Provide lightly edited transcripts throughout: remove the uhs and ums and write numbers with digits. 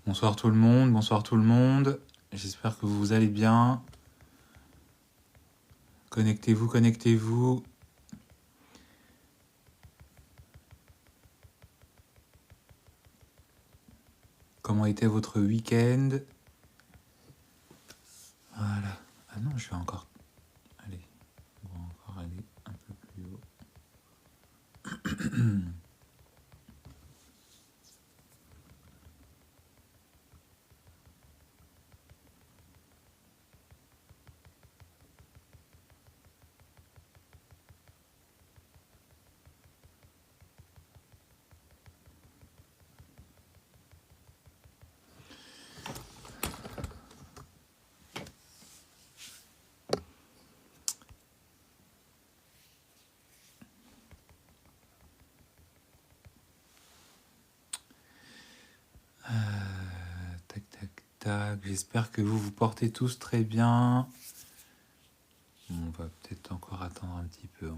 Bonsoir tout le monde, bonsoir tout le monde. J'espère que vous allez bien. Connectez-vous, connectez-vous. Comment était votre week-end? Voilà. Ah non, je vais encore... Allez, on va encore aller un peu plus haut. Tac, tac, tac. J'espère que vous vous portez tous très bien. On va peut-être encore attendre un petit peu.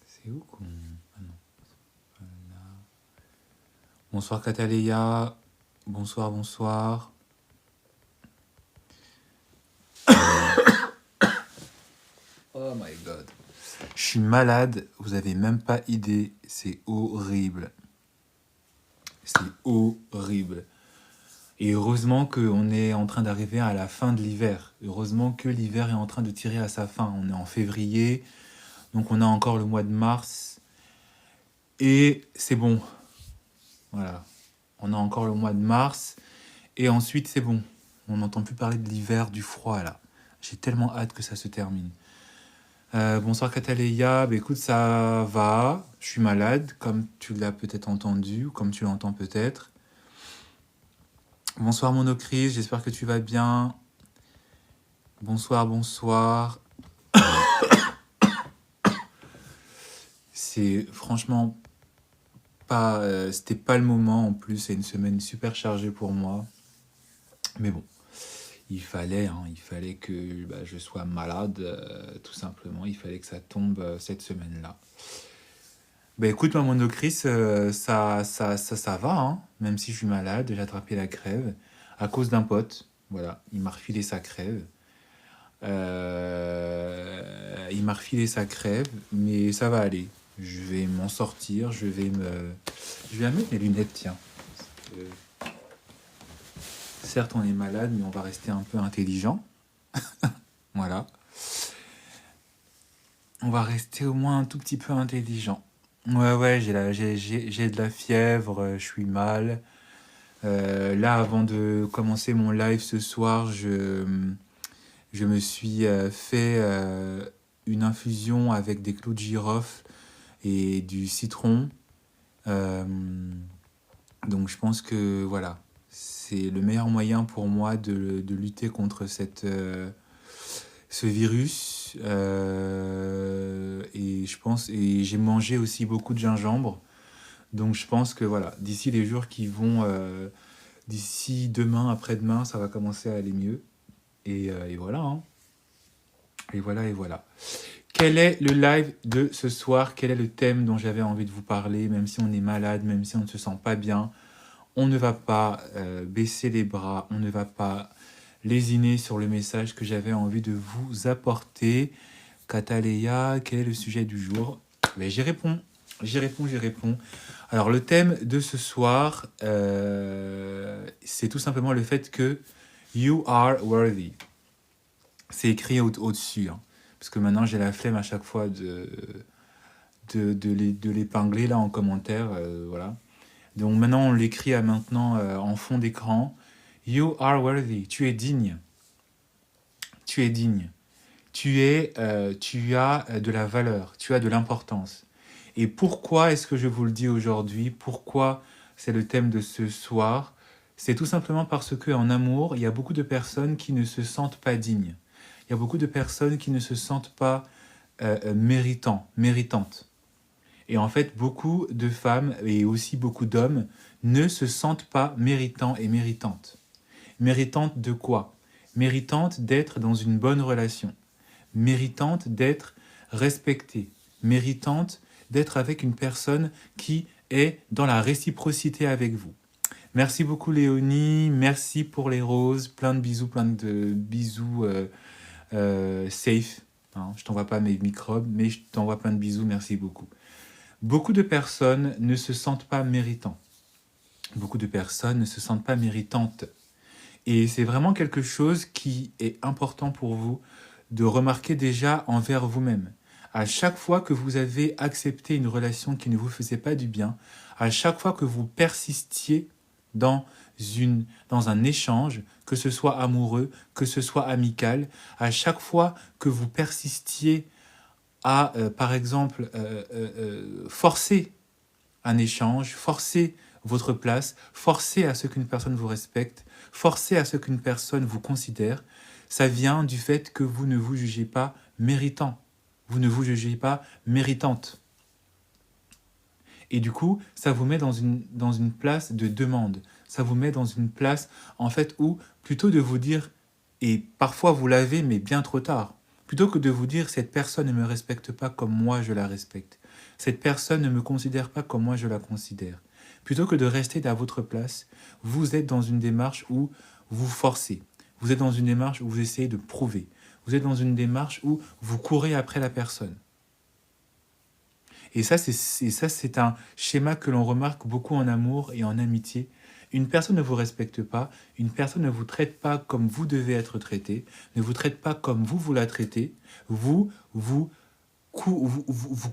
C'est où qu'on... Ah non, c'est pas là. Bonsoir Kataléa. Bonsoir, bonsoir. Oh my god. Je suis malade, vous avez même pas idée. C'est horrible. C'est horrible. Et heureusement qu'on est en train d'arriver à la fin de l'hiver. Heureusement que l'hiver est en train de tirer à sa fin. On est en février, donc on a encore le mois de mars. Et c'est bon. Voilà. On a encore le mois de mars. Et ensuite, c'est bon. On n'entend plus parler de l'hiver, du froid, là. J'ai tellement hâte que ça se termine. Bonsoir Kataléa. Bah, écoute, ça va. Je suis malade, comme tu l'as peut-être entendu, ou comme tu l'entends peut-être. Bonsoir Monocris, j'espère que tu vas bien. Bonsoir, bonsoir. C'est franchement pas... c'était pas le moment en plus, c'est une semaine super chargée pour moi. Mais bon, il fallait que je sois malade, tout simplement. Il fallait que ça tombe cette semaine-là. Bah écoute, ma Monocris, ça va, hein. Même si je suis malade, j'ai attrapé la crève à cause d'un pote. Voilà, il m'a refilé sa crève. Il m'a refilé sa crève, mais ça va aller. Je vais m'en sortir, je vais mettre mes lunettes, tiens. Certes, on est malade, mais on va rester un peu intelligent. Voilà. On va rester au moins un tout petit peu intelligent. Ouais, j'ai de la fièvre, je suis mal. Là, avant de commencer mon live ce soir, je me suis fait une infusion avec des clous de girofle et du citron. Donc je pense que voilà, c'est le meilleur moyen pour moi de lutter contre ce virus. Et je pense, et j'ai mangé aussi beaucoup de gingembre. Donc je pense que voilà, d'ici les jours qui vont, d'ici demain, après-demain, ça va commencer à aller mieux. Et voilà, hein. Et voilà. Quel est le live de ce soir? Quel est le thème dont j'avais envie de vous parler? Même si on est malade, même si on ne se sent pas bien, on ne va pas baisser les bras, on ne va pas lésiner sur le message que j'avais envie de vous apporter. Kataléa, quel est le sujet du jour? Ben, j'y réponds. Alors, le thème de ce soir, c'est tout simplement le fait que you are worthy. C'est écrit au-dessus, hein, parce que maintenant j'ai la flemme à chaque fois de l'épingler là en commentaire, voilà. Donc maintenant on l'écrit en fond d'écran. You are worthy. Tu es digne. Tu es digne. Tu as de la valeur. Tu as de l'importance. Et pourquoi est-ce que je vous le dis aujourd'hui? Pourquoi c'est le thème de ce soir? C'est tout simplement parce qu'en amour, il y a beaucoup de personnes qui ne se sentent pas dignes. Il y a beaucoup de personnes qui ne se sentent pas méritantes. Et en fait, beaucoup de femmes et aussi beaucoup d'hommes ne se sentent pas méritants et méritantes. Méritantes de quoi? Méritantes d'être dans une bonne relation. Méritantes d'être respectées. Méritantes d'être avec une personne qui est dans la réciprocité avec vous. Merci beaucoup Léonie, merci pour les roses, plein de bisous safe. Hein, je t'envoie pas mes microbes, mais je t'envoie plein de bisous, merci beaucoup. Beaucoup de personnes ne se sentent pas méritants. Beaucoup de personnes ne se sentent pas méritantes. Et c'est vraiment quelque chose qui est important pour vous de remarquer déjà envers vous-même. À chaque fois que vous avez accepté une relation qui ne vous faisait pas du bien, à chaque fois que vous persistiez dans un échange, que ce soit amoureux, que ce soit amical, à chaque fois que vous persistiez à, par exemple, forcer un échange, forcer votre place, forcer à ce qu'une personne vous respecte, forcer à ce qu'une personne vous considère, ça vient du fait que vous ne vous jugez pas méritant, vous ne vous jugez pas méritante. Et du coup, ça vous met dans une place de demande, ça vous met dans une place, en fait, où, plutôt de vous dire, et parfois vous l'avez, mais bien trop tard, plutôt que de vous dire, cette personne ne me respecte pas comme moi je la respecte, cette personne ne me considère pas comme moi je la considère, plutôt que de rester à votre place, vous êtes dans une démarche où vous forcez, vous êtes dans une démarche où vous essayez de prouver, vous êtes dans une démarche où vous courez après la personne. Et ça, c'est un schéma que l'on remarque beaucoup en amour et en amitié. Une personne ne vous respecte pas, une personne ne vous traite pas comme vous devez être traité, ne vous traite pas comme vous la traitez, vous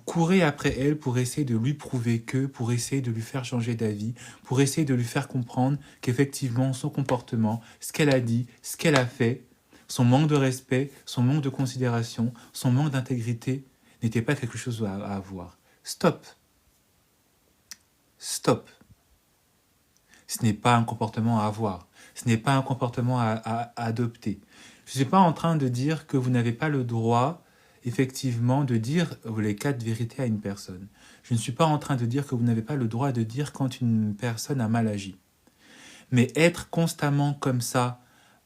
courez après elle pour essayer de lui prouver que, pour essayer de lui faire changer d'avis, pour essayer de lui faire comprendre qu'effectivement son comportement, ce qu'elle a dit, ce qu'elle a fait, son manque de respect, son manque de considération, son manque d'intégrité n'était pas quelque chose à avoir. Stop. Stop. Ce n'est pas un comportement à avoir. Ce n'est pas un comportement à adopter. Je ne suis pas en train de dire que vous n'avez pas le droit, effectivement, de dire les 4 vérités à une personne. Je ne suis pas en train de dire que vous n'avez pas le droit de dire quand une personne a mal agi. Mais être constamment comme ça,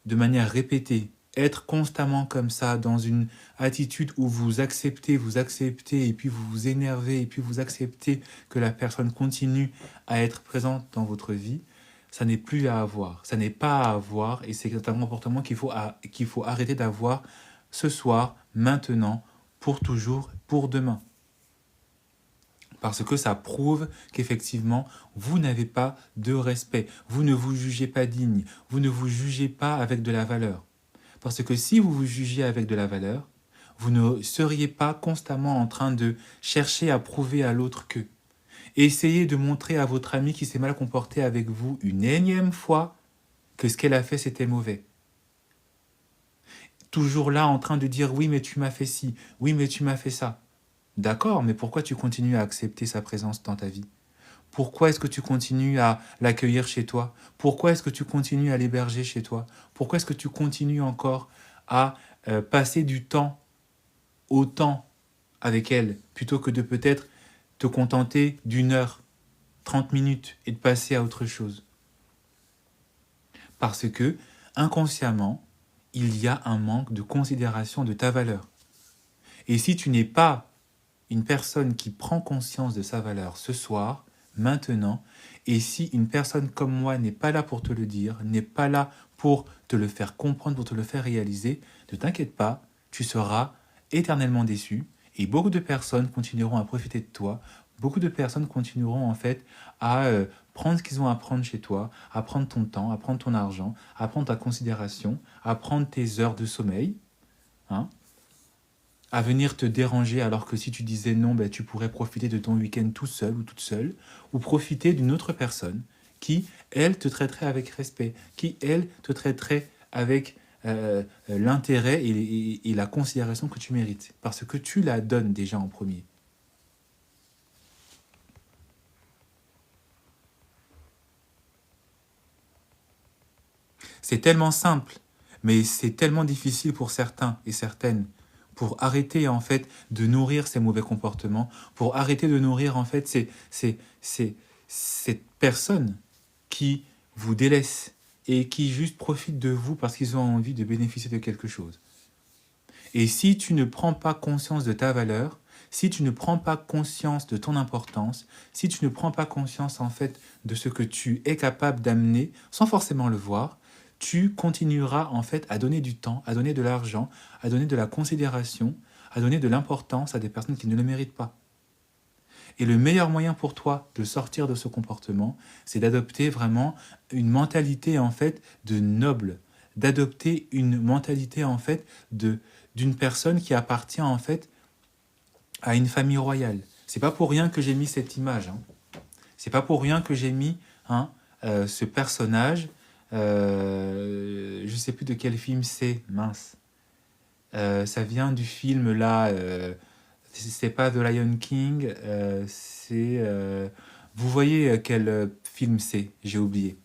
de manière répétée, être constamment comme ça, dans une attitude où vous acceptez, et puis vous vous énervez, et puis vous acceptez que la personne continue à être présente dans votre vie, ça n'est plus à avoir, ça n'est pas à avoir, et c'est un comportement qu'il faut arrêter d'avoir ce soir, maintenant, pour toujours, pour demain. Parce que ça prouve qu'effectivement, vous n'avez pas de respect, vous ne vous jugez pas digne, vous ne vous jugez pas avec de la valeur. Parce que si vous vous jugiez avec de la valeur, vous ne seriez pas constamment en train de chercher à prouver à l'autre que. Essayez de montrer à votre ami qui s'est mal comporté avec vous une énième fois que ce qu'elle a fait c'était mauvais. Toujours là en train de dire oui mais tu m'as fait ci, oui mais tu m'as fait ça. D'accord, mais pourquoi tu continues à accepter sa présence dans ta vie? Pourquoi est-ce que tu continues à l'accueillir chez toi? Pourquoi est-ce que tu continues à l'héberger chez toi? Pourquoi est-ce que tu continues encore à passer du temps, autant avec elle, plutôt que de peut-être te contenter d'1 heure, 30 minutes et de passer à autre chose? Parce que, inconsciemment, il y a un manque de considération de ta valeur. Et si tu n'es pas une personne qui prend conscience de sa valeur ce soir, maintenant, et si une personne comme moi n'est pas là pour te le dire, n'est pas là pour te le faire comprendre, pour te le faire réaliser, ne t'inquiète pas, tu seras éternellement déçu, et beaucoup de personnes continueront à profiter de toi, beaucoup de personnes continueront en fait à prendre ce qu'ils ont à prendre chez toi, à prendre ton temps, à prendre ton argent, à prendre ta considération, à prendre tes heures de sommeil, hein, à venir te déranger alors que si tu disais non, ben, tu pourrais profiter de ton week-end tout seul ou toute seule, ou profiter d'une autre personne qui, elle, te traiterait avec respect, qui, elle, te traiterait avec l'intérêt et la considération que tu mérites, parce que tu la donnes déjà en premier. C'est tellement simple, mais c'est tellement difficile pour certains et certaines pour arrêter en fait de nourrir ces mauvais comportements, pour arrêter de nourrir en fait cette personne qui vous délaisse et qui juste profitent de vous parce qu'ils ont envie de bénéficier de quelque chose. Et si tu ne prends pas conscience de ta valeur, si tu ne prends pas conscience de ton importance, si tu ne prends pas conscience en fait de ce que tu es capable d'amener sans forcément le voir, tu continueras en fait à donner du temps, à donner de l'argent, à donner de la considération, à donner de l'importance à des personnes qui ne le méritent pas. Et le meilleur moyen pour toi de sortir de ce comportement, c'est d'adopter vraiment une mentalité en fait de noble, d'adopter une mentalité en fait d'une personne qui appartient en fait à une famille royale. C'est pas pour rien que j'ai mis cette image. Hein. C'est pas pour rien que j'ai mis ce personnage. Je sais plus de quel film c'est, mince. Ça vient du film là. C'est pas The Lion King. C'est. Vous voyez quel film c'est? J'ai oublié.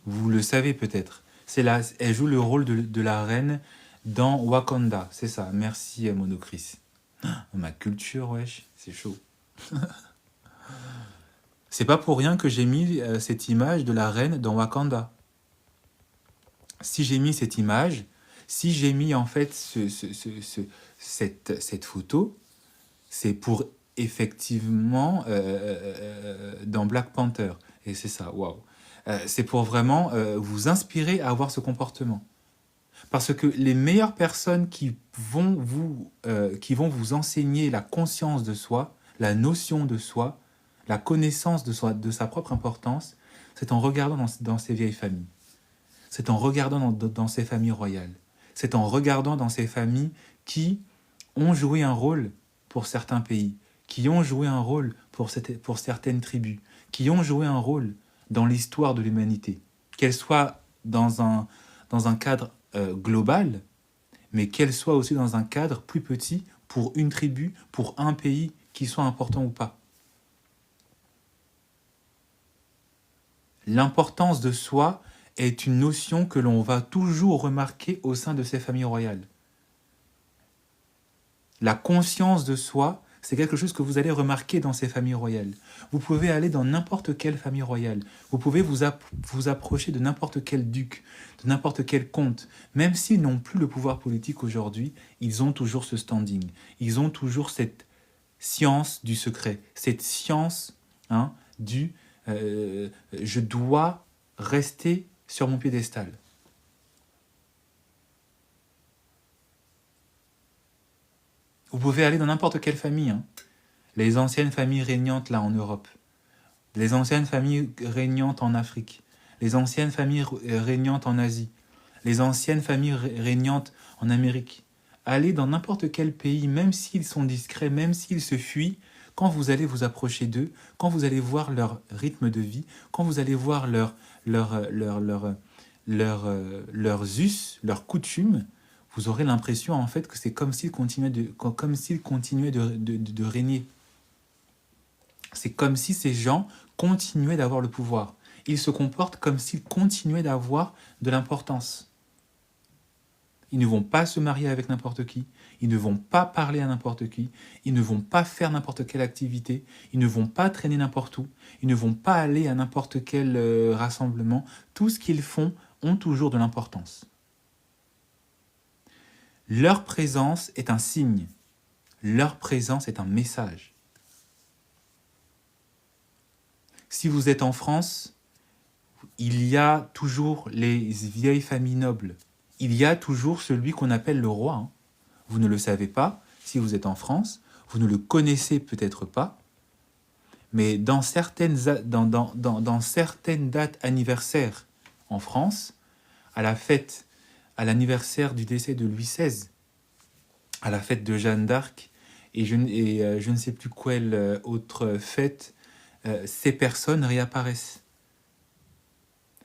Vous le savez peut-être. C'est là. Elle joue le rôle de la reine dans Wakanda. C'est ça. Merci Monocris. Ma culture, wesh, c'est chaud. C'est pas pour rien que j'ai mis cette image de la reine dans Wakanda. Si j'ai mis cette image, si j'ai mis en fait cette photo, c'est pour effectivement dans Black Panther. Et c'est ça, waouh. C'est pour vraiment vous inspirer à avoir ce comportement. Parce que les meilleures personnes qui vont vous enseigner la conscience de soi, la notion de soi, la connaissance de sa propre importance, c'est en regardant dans ces vieilles familles. C'est en regardant dans ces familles royales. C'est en regardant dans ces familles qui ont joué un rôle pour certains pays, qui ont joué un rôle pour certaines tribus, qui ont joué un rôle dans l'histoire de l'humanité, qu'elle soit dans un cadre global, mais qu'elle soit aussi dans un cadre plus petit pour une tribu, pour un pays, qui soit important ou pas. L'importance de soi est une notion que l'on va toujours remarquer au sein de ces familles royales. La conscience de soi, c'est quelque chose que vous allez remarquer dans ces familles royales. Vous pouvez aller dans n'importe quelle famille royale. Vous pouvez vous approcher de n'importe quel duc, de n'importe quel comte. Même s'ils n'ont plus le pouvoir politique aujourd'hui, ils ont toujours ce standing. Ils ont toujours cette science du secret, cette science du je dois rester sur mon piédestal. Vous pouvez aller dans n'importe quelle famille. Les anciennes familles régnantes là en Europe, les anciennes familles régnantes en Afrique, les anciennes familles régnantes en Asie, les anciennes familles régnantes en Amérique. Allez dans n'importe quel pays, même s'ils sont discrets, même s'ils se fuient, quand vous allez vous approcher d'eux, quand vous allez voir leur rythme de vie, quand vous allez voir leurs us, leurs coutumes, vous aurez l'impression en fait que c'est comme s'ils continuaient de régner. C'est comme si ces gens continuaient d'avoir le pouvoir. Ils se comportent comme s'ils continuaient d'avoir de l'importance. Ils ne vont pas se marier avec n'importe qui, ils ne vont pas parler à n'importe qui, ils ne vont pas faire n'importe quelle activité, ils ne vont pas traîner n'importe où, ils ne vont pas aller à n'importe quel rassemblement. Tout ce qu'ils font ont toujours de l'importance. Leur présence est un signe, leur présence est un message. Si vous êtes en France, il y a toujours les vieilles familles nobles. Il y a toujours celui qu'on appelle le roi. Vous ne le savez pas, si vous êtes en France, vous ne le connaissez peut-être pas, mais dans certaines dates anniversaires en France, à l'anniversaire du décès de Louis XVI, à la fête de Jeanne d'Arc, et je ne sais plus quelle autre fête, ces personnes réapparaissent.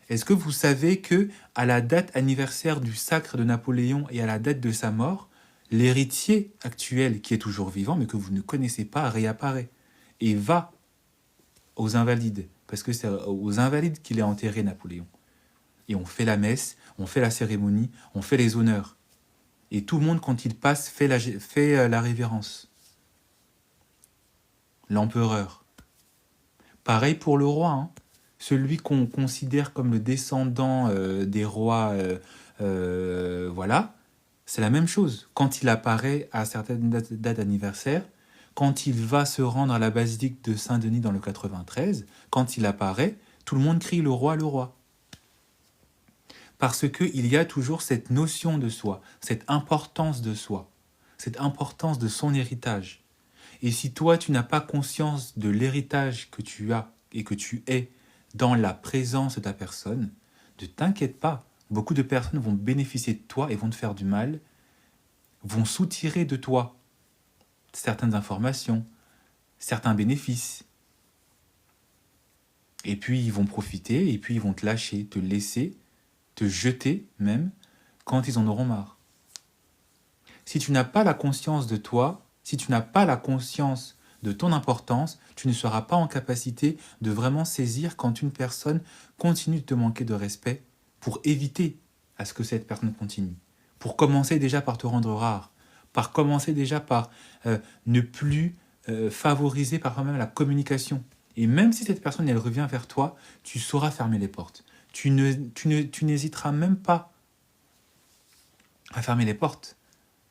Est-ce que vous savez que à la date anniversaire du sacre de Napoléon et à la date de sa mort, l'héritier actuel, qui est toujours vivant, mais que vous ne connaissez pas, réapparaît et va aux Invalides, parce que c'est aux Invalides qu'il est enterré, Napoléon. Et on fait la messe, on fait la cérémonie, on fait les honneurs. Et tout le monde, quand il passe, fait la révérence. L'empereur. Pareil pour le roi, hein. Celui qu'on considère comme le descendant des rois, voilà, c'est la même chose. Quand il apparaît à certaines dates anniversaires, quand il va se rendre à la basilique de Saint-Denis dans le 93, quand il apparaît, tout le monde crie le roi, le roi. Parce qu'il y a toujours cette notion de soi, cette importance de soi, cette importance de son héritage. Et si toi, tu n'as pas conscience de l'héritage que tu as et que tu es dans la présence de ta personne, ne t'inquiète pas. Beaucoup de personnes vont bénéficier de toi et vont te faire du mal, vont soutirer de toi certaines informations, certains bénéfices. Et puis, ils vont profiter, et puis ils vont te lâcher, te laisser, te jeter même, quand ils en auront marre. Si tu n'as pas la conscience de toi, si tu n'as pas la conscience de ton importance, tu ne seras pas en capacité de vraiment saisir quand une personne continue de te manquer de respect pour éviter à ce que cette personne continue. Pour commencer déjà par te rendre rare, par commencer déjà par ne plus favoriser parfois même la communication. Et même si cette personne elle revient vers toi, tu sauras fermer les portes. Tu n'hésiteras même pas à fermer les portes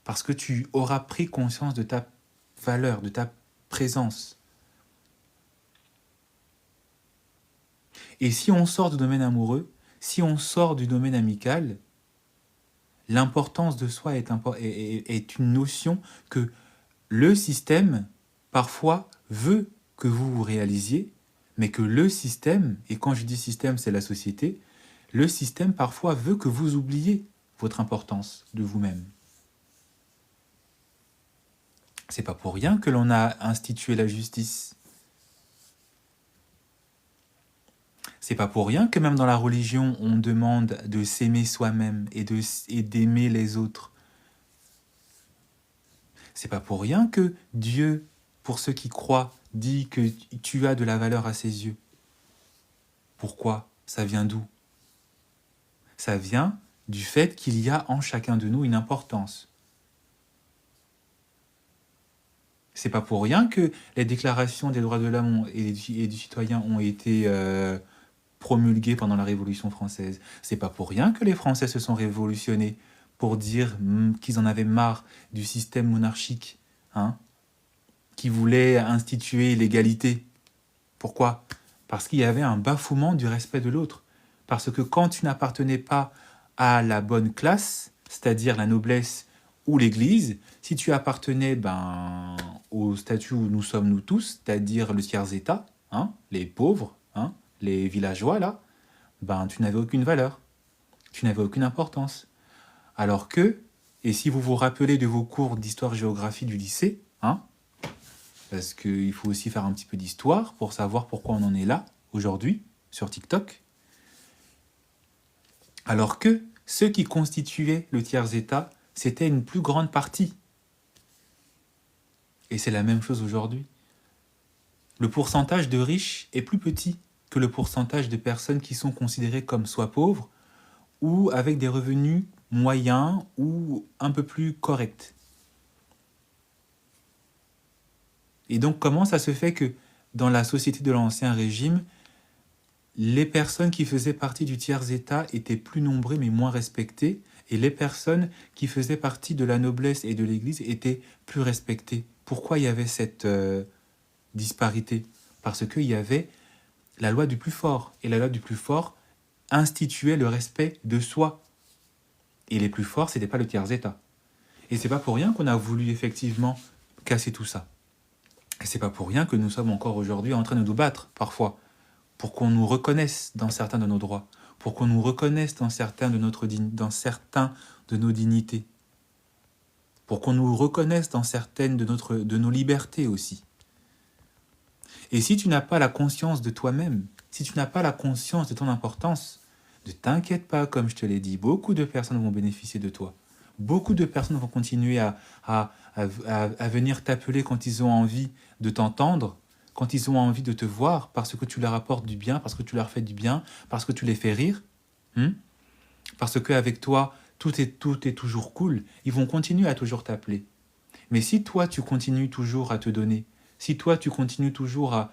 parce que tu auras pris conscience de ta valeur, de ta présence. Et si on sort du domaine amoureux, si on sort du domaine amical, l'importance de soi est une notion que le système, parfois, veut que vous vous réalisiez, mais que le système, et quand je dis système, c'est la société, le système, parfois, veut que vous oubliez votre importance de vous-même. C'est pas pour rien que l'on a institué la justice. C'est pas pour rien que même dans la religion, on demande de s'aimer soi-même et d'aimer les autres. C'est pas pour rien que Dieu, pour ceux qui croient, dit que tu as de la valeur à ses yeux. Pourquoi? Ça vient d'où? Ça vient du fait qu'il y a en chacun de nous une importance. C'est pas pour rien que les déclarations des droits de l'homme et du citoyen ont été promulguées pendant la Révolution française. C'est pas pour rien que les Français se sont révolutionnés pour dire qu'ils en avaient marre du système monarchique, hein, qui voulait instituer l'égalité. Pourquoi? Parce qu'il y avait un bafouement du respect de l'autre. Parce que quand tu n'appartenais pas à la bonne classe, c'est-à-dire la noblesse ou l'Église, si tu appartenais au statut où nous sommes nous tous, c'est-à-dire le tiers-état, hein, les pauvres, hein, les villageois, là, tu n'avais aucune valeur, tu n'avais aucune importance. Alors que, et si vous vous rappelez de vos cours d'histoire-géographie du lycée, hein, parce qu'il faut aussi faire un petit peu d'histoire pour savoir pourquoi on en est là, aujourd'hui, sur TikTok, alors que ceux qui constituaient le tiers-état, c'était une plus grande partie. Et c'est la même chose aujourd'hui. Le pourcentage de riches est plus petit que le pourcentage de personnes qui sont considérées comme soit pauvres ou avec des revenus moyens ou un peu plus corrects. Et donc, comment ça se fait que dans la société de l'Ancien Régime, les personnes qui faisaient partie du tiers-état étaient plus nombreuses mais moins respectées, et les personnes qui faisaient partie de la noblesse et de l'Église étaient plus respectées? Pourquoi il y avait cette disparité? Parce qu'il y avait la loi du plus fort, et la loi du plus fort instituait le respect de soi. Et les plus forts, ce n'était pas le tiers-état. Et c'est pas pour rien qu'on a voulu effectivement casser tout ça. Et c'est pas pour rien que nous sommes encore aujourd'hui en train de nous battre, parfois, pour qu'on nous reconnaisse dans certains de nos droits, pour qu'on nous reconnaisse dans certains de nos dignités, pour qu'on nous reconnaisse dans certaines de nos libertés aussi. Et si tu n'as pas la conscience de toi-même, si tu n'as pas la conscience de ton importance, ne t'inquiète pas, comme je te l'ai dit, beaucoup de personnes vont bénéficier de toi. Beaucoup de personnes vont continuer à venir t'appeler quand ils ont envie de t'entendre, quand ils ont envie de te voir parce que tu leur apportes du bien, parce que tu leur fais du bien, parce que tu les fais rire, hein, parce qu'avec toi, tout est toujours cool, ils vont continuer à toujours t'appeler. Mais si toi, tu continues toujours à te donner, si toi, tu continues toujours à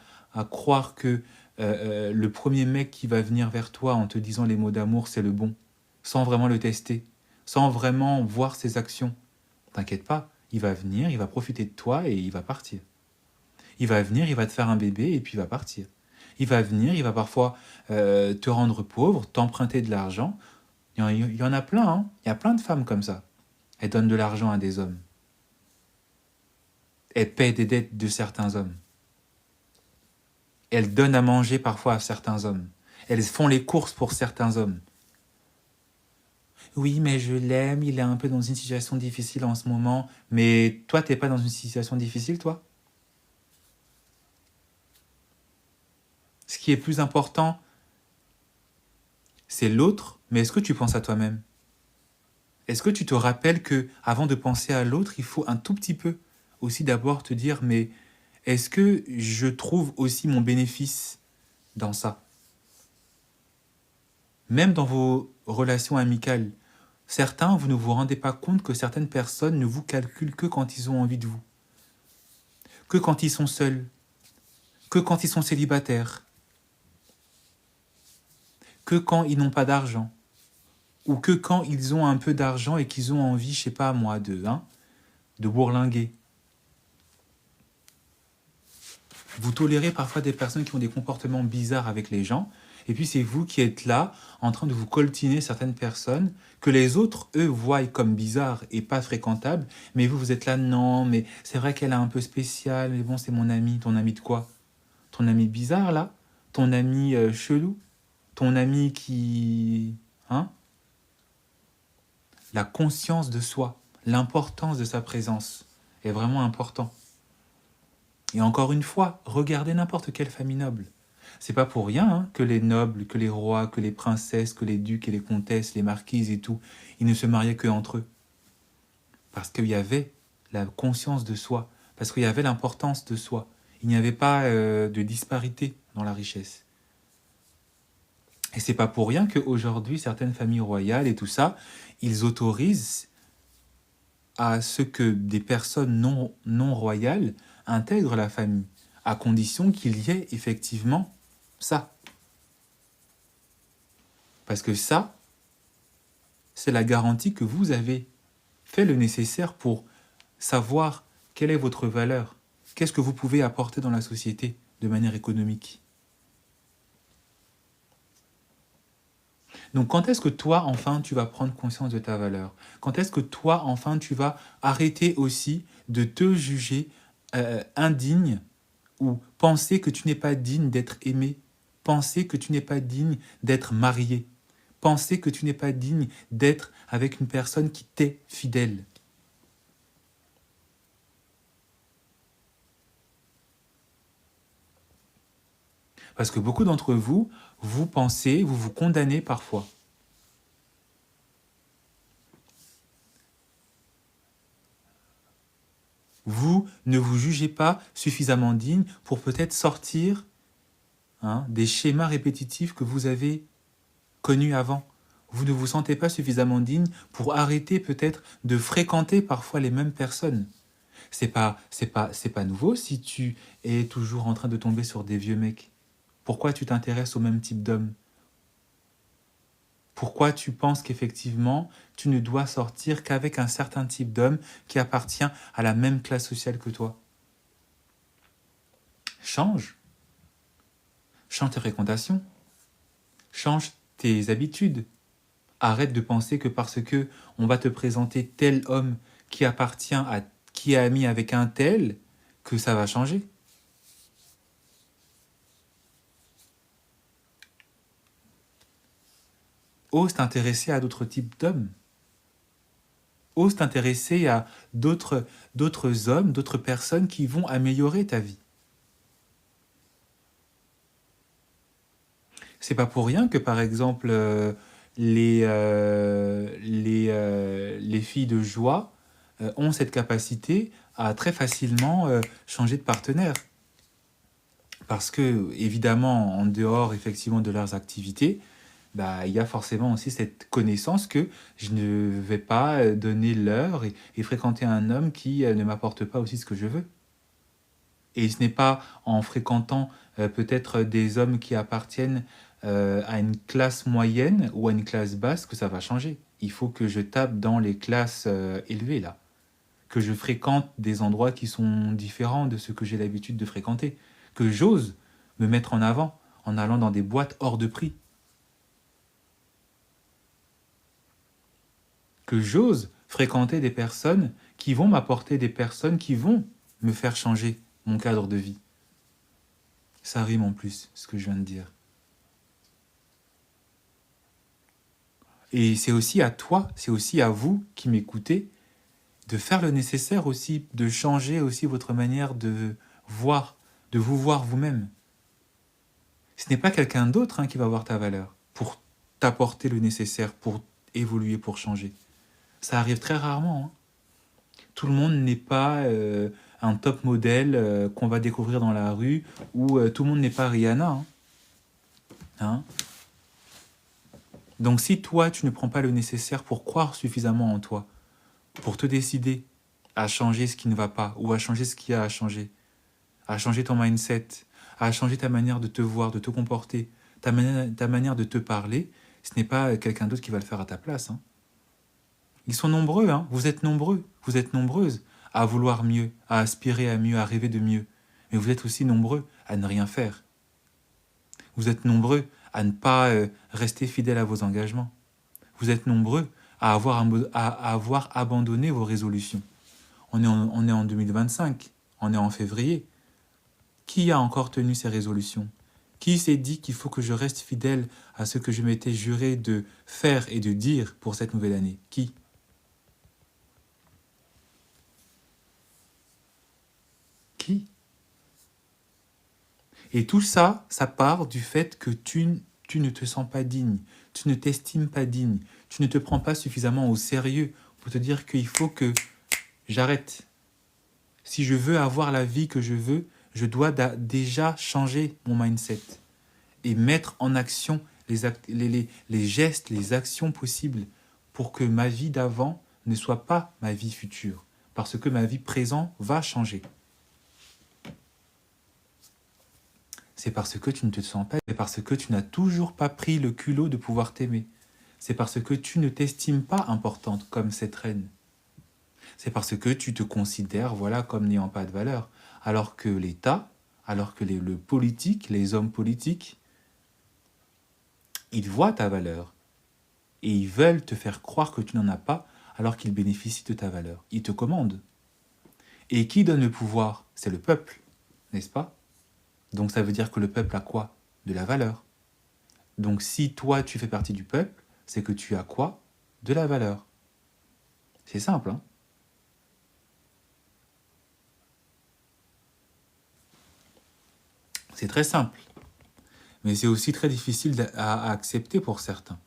croire que le premier mec qui va venir vers toi en te disant les mots d'amour, c'est le bon, sans vraiment le tester, sans vraiment voir ses actions, t'inquiète pas, il va venir, il va profiter de toi et il va partir. Il va venir, il va te faire un bébé et puis il va partir. Il va venir, il va parfois te rendre pauvre, t'emprunter de l'argent. Il y en a plein, hein. Il y a plein de femmes comme ça. Elles donnent de l'argent à des hommes. Elles paient des dettes de certains hommes. Elles donnent à manger parfois à certains hommes. Elles font les courses pour certains hommes. Oui, mais je l'aime, il est un peu dans une situation difficile en ce moment. Mais toi, t'es pas dans une situation difficile, toi? Ce qui est plus important, c'est l'autre, mais est-ce que tu penses à toi-même? Est-ce que tu te rappelles que avant de penser à l'autre, il faut un tout petit peu aussi d'abord te dire, mais est-ce que je trouve aussi mon bénéfice dans ça? Même dans vos relations amicales, certains, vous ne vous rendez pas compte que certaines personnes ne vous calculent que quand ils ont envie de vous, que quand ils sont seuls, que quand ils sont célibataires, que quand ils n'ont pas d'argent, ou que quand ils ont un peu d'argent et qu'ils ont envie, je sais pas moi, de bourlinguer. Vous tolérez parfois des personnes qui ont des comportements bizarres avec les gens, et puis c'est vous qui êtes là, en train de vous coltiner certaines personnes, que les autres, eux, voient comme bizarres et pas fréquentables, mais vous êtes là, non, mais c'est vrai qu'elle est un peu spéciale, mais bon, c'est mon ami. Ton ami de quoi? Ton ami bizarre, là? Ton ami chelou? Ton ami qui... Hein? La conscience de soi, l'importance de sa présence est vraiment important. Et encore une fois, regardez n'importe quelle famille noble. C'est pas pour rien hein, que les nobles, que les rois, que les princesses, que les ducs et les comtesses, les marquises et tout, ils ne se mariaient que entre eux. Parce qu'il y avait la conscience de soi, parce qu'il y avait l'importance de soi. Il n'y avait pas de disparité dans la richesse. Et c'est pas pour rien qu'aujourd'hui, certaines familles royales et tout ça, ils autorisent à ce que des personnes non royales intègrent la famille, à condition qu'il y ait effectivement ça. Parce que ça, c'est la garantie que vous avez fait le nécessaire pour savoir quelle est votre valeur, qu'est-ce que vous pouvez apporter dans la société de manière économique. Donc quand est-ce que toi, enfin, tu vas prendre conscience de ta valeur? Quand est-ce que toi, enfin, tu vas arrêter aussi de te juger indigne ou penser que tu n'es pas digne d'être aimé, penser que tu n'es pas digne d'être marié, penser que tu n'es pas digne d'être avec une personne qui t'est fidèle? Parce que beaucoup d'entre vous, vous pensez, vous vous condamnez parfois. Vous ne vous jugez pas suffisamment digne pour peut-être sortir des schémas répétitifs que vous avez connus avant. Vous ne vous sentez pas suffisamment digne pour arrêter peut-être de fréquenter parfois les mêmes personnes. C'est pas nouveau si tu es toujours en train de tomber sur des vieux mecs. Pourquoi tu t'intéresses au même type d'homme? Pourquoi tu penses qu'effectivement, tu ne dois sortir qu'avec un certain type d'homme qui appartient à la même classe sociale que toi? Change. Change tes fréquentations. Change tes habitudes. Arrête de penser que parce que on va te présenter tel homme qui appartient à qui est ami avec un tel, que ça va changer. Ose t'intéresser à d'autres types d'hommes. Ose t'intéresser à d'autres hommes, d'autres personnes qui vont améliorer ta vie. C'est pas pour rien que, par exemple, les filles de joie ont cette capacité à très facilement changer de partenaire. Parce que, évidemment, en dehors, effectivement, de leurs activités, bah, il y a forcément aussi cette connaissance que je ne vais pas donner l'heure et fréquenter un homme qui ne m'apporte pas aussi ce que je veux. Et ce n'est pas en fréquentant peut-être des hommes qui appartiennent à une classe moyenne ou à une classe basse que ça va changer. Il faut que je tape dans les classes élevées, là. Que je fréquente des endroits qui sont différents de ce que j'ai l'habitude de fréquenter. Que j'ose me mettre en avant en allant dans des boîtes hors de prix. Que j'ose fréquenter des personnes qui vont m'apporter des personnes qui vont me faire changer mon cadre de vie. Ça rime en plus, ce que je viens de dire. Et c'est aussi à toi, c'est aussi à vous qui m'écoutez, de faire le nécessaire aussi, de changer aussi votre manière voir, de vous voir vous-même. Ce n'est pas quelqu'un d'autre qui va voir ta valeur pour t'apporter le nécessaire, pour évoluer, pour changer. Ça arrive très rarement. Tout le monde n'est pas un top modèle qu'on va découvrir dans la rue, ou tout le monde n'est pas Rihanna. Donc si toi, tu ne prends pas le nécessaire pour croire suffisamment en toi, pour te décider à changer ce qui ne va pas, ou à changer ce qui a à changer ton mindset, à changer ta manière de te voir, de te comporter, ta manière de te parler, ce n'est pas quelqu'un d'autre qui va le faire à ta place. Ils sont nombreux, vous êtes nombreux, vous êtes nombreuses à vouloir mieux, à aspirer à mieux, à rêver de mieux. Mais vous êtes aussi nombreux à ne rien faire. Vous êtes nombreux à ne pas rester fidèles à vos engagements. Vous êtes nombreux à avoir abandonné vos résolutions. On est en 2025, on est en février. Qui a encore tenu ses résolutions? Qui s'est dit qu'il faut que je reste fidèle à ce que je m'étais juré de faire et de dire pour cette nouvelle année? Qui? Qui? Et tout ça, ça part du fait que tu ne te sens pas digne, tu ne t'estimes pas digne, tu ne te prends pas suffisamment au sérieux pour te dire qu'il faut que j'arrête. Si je veux avoir la vie que je veux, je dois déjà changer mon mindset et mettre en action les gestes, les actions possibles pour que ma vie d'avant ne soit pas ma vie future, parce que ma vie présente va changer. C'est parce que tu ne te sens pas, c'est parce que tu n'as toujours pas pris le culot de pouvoir t'aimer. C'est parce que tu ne t'estimes pas importante comme cette reine. C'est parce que tu te considères comme n'ayant pas de valeur. Alors que l'État, alors que le politique, les hommes politiques, ils voient ta valeur. Et ils veulent te faire croire que tu n'en as pas alors qu'ils bénéficient de ta valeur. Ils te commandent. Et qui donne le pouvoir? C'est le peuple, n'est-ce pas? Donc ça veut dire que le peuple a quoi? De la valeur. Donc si toi tu fais partie du peuple, c'est que tu as quoi? De la valeur. C'est simple, C'est très simple. Mais c'est aussi très difficile à accepter pour certains.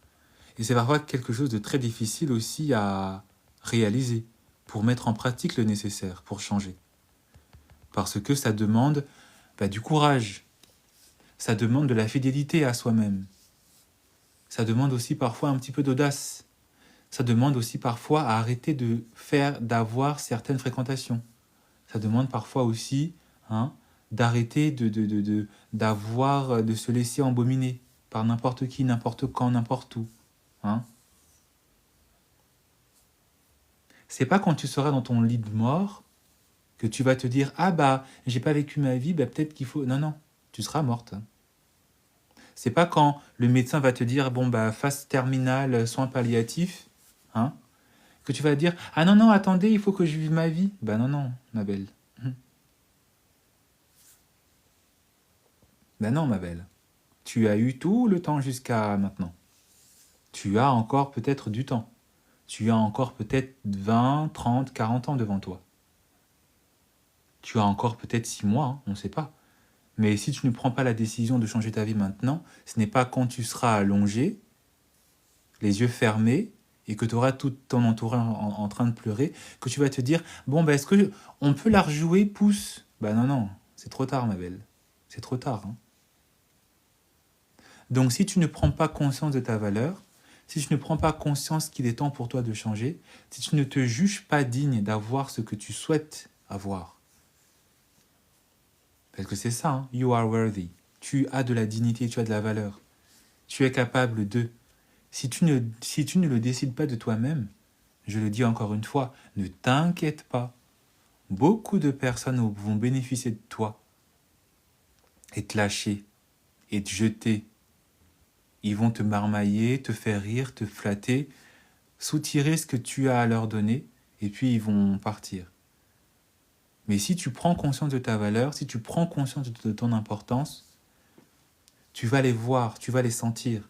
Et c'est parfois quelque chose de très difficile aussi à réaliser, pour mettre en pratique le nécessaire, pour changer. Parce que ça demande du courage, ça demande de la fidélité à soi-même. Ça demande aussi parfois un petit peu d'audace. Ça demande aussi parfois à arrêter d'avoir certaines fréquentations. Ça demande parfois aussi d'arrêter de se laisser embominer par n'importe qui, n'importe quand, n'importe où. C'est pas quand tu seras dans ton lit de mort que tu vas te dire « Ah j'ai pas vécu ma vie, peut-être qu'il faut... » Non, tu seras morte. C'est pas quand le médecin va te dire « Bon, phase terminale, soins palliatifs, que tu vas dire « Ah non, attendez, il faut que je vive ma vie. » Non, ma belle. Non, ma belle. Tu as eu tout le temps jusqu'à maintenant. Tu as encore peut-être du temps. Tu as encore peut-être 20, 30, 40 ans devant toi. Tu as encore peut-être 6 mois, on ne sait pas. Mais si tu ne prends pas la décision de changer ta vie maintenant, ce n'est pas quand tu seras allongé, les yeux fermés, et que tu auras tout ton entourage en train de pleurer, que tu vas te dire « Bon, est-ce qu'on peut la rejouer, pouce ?» Non, c'est trop tard, ma belle. c'est trop tard. Hein. Donc si tu ne prends pas conscience de ta valeur, si tu ne prends pas conscience qu'il est temps pour toi de changer, si tu ne te juges pas digne d'avoir ce que tu souhaites avoir, parce que c'est ça, hein, you are worthy, tu as de la dignité, tu as de la valeur, tu es capable de. Si tu ne le décides pas de toi-même, je le dis encore une fois, ne t'inquiète pas. Beaucoup de personnes vont bénéficier de toi et te lâcher et te jeter. Ils vont te marmailler, te faire rire, te flatter, soutirer ce que tu as à leur donner et puis ils vont partir. Mais si tu prends conscience de ta valeur, si tu prends conscience de ton importance, tu vas les voir, tu vas les sentir.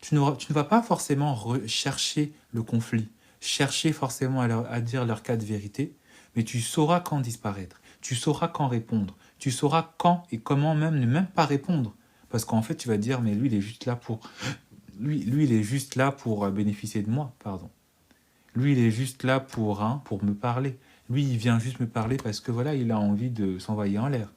Tu ne vas pas forcément chercher le conflit, chercher forcément à dire leur cas de vérité, mais tu sauras quand disparaître, tu sauras quand répondre, tu sauras quand et comment même ne même pas répondre. Parce qu'en fait, tu vas dire, mais lui, il est juste là pour... Lui, il est juste là pour bénéficier de moi, pardon. Lui, il est juste là pour me parler. Lui, il vient juste me parler parce que voilà, il a envie de s'envoyer en l'air.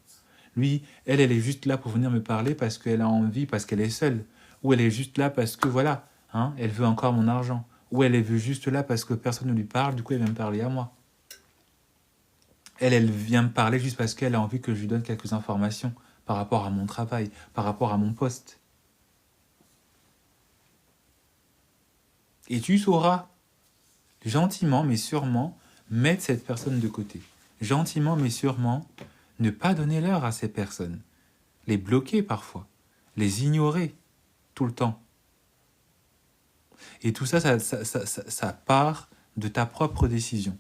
Lui, elle est juste là pour venir me parler parce qu'elle a envie, parce qu'elle est seule. Ou elle est juste là parce que voilà, hein, elle veut encore mon argent. Ou elle est juste là parce que personne ne lui parle, du coup elle vient me parler à moi. Elle vient me parler juste parce qu'elle a envie que je lui donne quelques informations par rapport à mon travail, par rapport à mon poste. Et tu sauras, gentiment mais sûrement, mettre cette personne de côté. Gentiment mais sûrement, ne pas donner l'heure à ces personnes. Les bloquer parfois. Les ignorer tout le temps. Et tout ça, ça part de ta propre décision.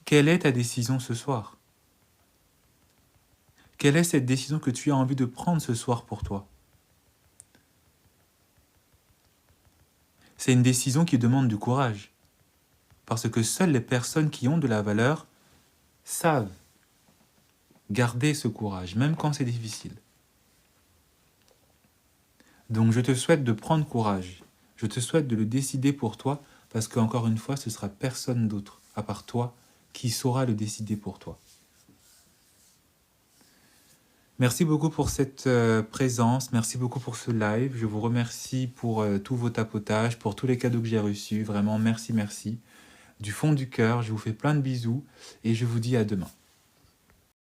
Quelle est ta décision ce soir? Quelle est cette décision que tu as envie de prendre ce soir pour toi? C'est une décision qui demande du courage. Parce que seules les personnes qui ont de la valeur savent garder ce courage, même quand c'est difficile. Donc je te souhaite de prendre courage. Je te souhaite de le décider pour toi, parce qu'encore une fois, ce sera personne d'autre, à part toi, qui saura le décider pour toi. Merci beaucoup pour cette présence, merci beaucoup pour ce live. Je vous remercie pour tous vos tapotages, pour tous les cadeaux que j'ai reçus. Vraiment, merci, merci. Du fond du cœur, je vous fais plein de bisous et je vous dis à demain.